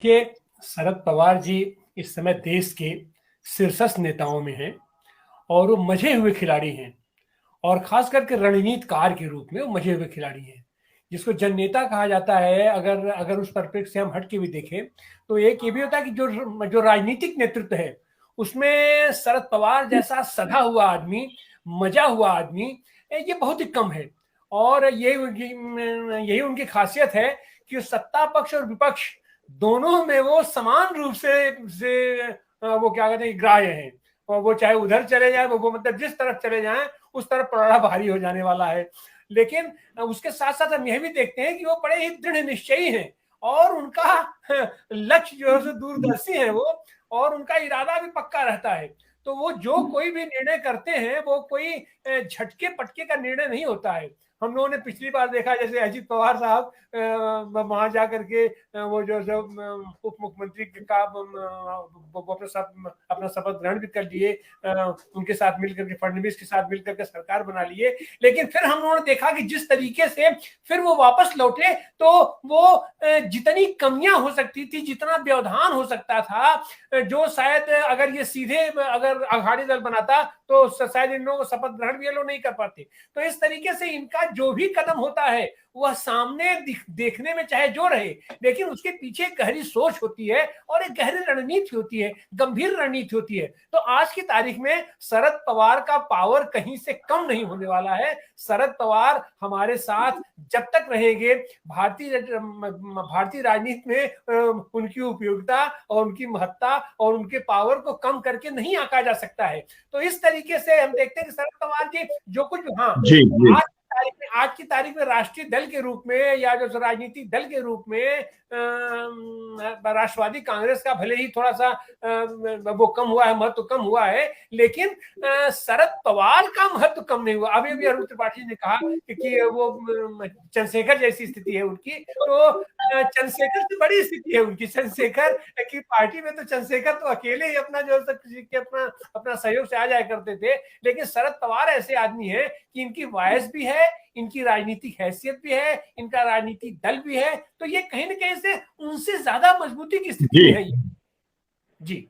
कि शरद पवार जी इस समय देश के शीर्षस्थ नेताओं में हैं और वो मजे हुए खिलाड़ी हैं। और खास करके रणनीतिकार के रूप में वो मजे हुए खिलाड़ी हैं, जिसको जननेता कहा जाता है। अगर अगर उस परिप्रेक्ष्य से हम हट के भी देखें तो एक ये भी होता है कि जो जो राजनीतिक नेतृत्व है उसमें शरद पवार जैसा सधा हुआ आदमी, मजा हुआ आदमी, ये बहुत ही कम है। और यही उनकी खासियत है कि सत्ता पक्ष और विपक्ष दोनों में वो समान रूप से वो क्या कहते हैं, ग्राह्य हैं। और वो चाहे उधर चले जाए, वो मतलब जिस तरफ चले जाएं उस तरफ पलड़ा भारी हो जाने वाला है। लेकिन उसके साथ साथ हम यह भी देखते हैं कि वो बड़े ही दृढ़ निश्चयी हैं और उनका लक्ष्य जो है दूरदर्शी है वो, और उनका इरादा भी पक्का रहता है। तो वो जो कोई भी निर्णय करते हैं वो कोई झटके पटके का निर्णय नहीं होता है। हम लोगों ने पिछली बार देखा, जैसे अजित पवार साहब वहां जाकर के वो जो जो उप मुख्यमंत्री का वो अपना शपथ ग्रहण भी कर लिए, उनके साथ मिलकर के, फडणवीस के साथ मिलकर के सरकार बना लिए। लेकिन फिर हम लोगों ने देखा कि जिस तरीके से फिर वो वापस लौटे तो वो जितनी कमियां हो सकती थी, जितना व्यवधान हो सकता था, जो शायद अगर ये सीधे अगर अघाड़ी दल बनाता तो शायद इन लोगों को शपथ ग्रहण भी ये लोग नहीं कर पाते। तो इस तरीके से इनका जो भी कदम होता है वह सामने देखने में चाहे जो रहे, लेकिन उसके पीछे एक गहरी सोच होती है और एक गहरी रणनीति होती है, गंभीर रणनीति होती है। तो आज की तारीख में शरद पवार का पावर कहीं से कम नहीं होने वाला है। शरद पवार हमारे साथ जब तक रहेंगे, भारतीय राजनीति में उनकी उपयोगिता और उनकी महत्ता और उनके पावर को कम करके नहीं आंका जा सकता है। तो इस तरीके से हम देखते हैं कि शरद पवार जी जो कुछ, हाँ, जी जी। आज की तारीख में राष्ट्रीय दल के रूप में या जो राजनीतिक दल के रूप में राष्ट्रवादी कांग्रेस का भले ही थोड़ा सा वो कम हुआ है, महत्व कम हुआ है, लेकिन शरद पवार का महत्व कम नहीं हुआ। अभी अभी अरुण त्रिपाठी ने कहा कि वो चंद्रशेखर जैसी स्थिति है उनकी, तो चंद्रशेखर से बड़ी स्थिति है उनकी। चंद्रशेखर की पार्टी में तो चंद्रशेखर तो अकेले ही अपना जो अपना अपना सहयोग से आ जाया करते थे, लेकिन शरद पवार ऐसे आदमी है कि इनकी वॉयस भी है, इनकी राजनीतिक हैसियत भी है, इनका राजनीतिक दल भी है। तो ये कहीं ना कहीं से उनसे ज्यादा मजबूती की स्थिति जी में है। जी।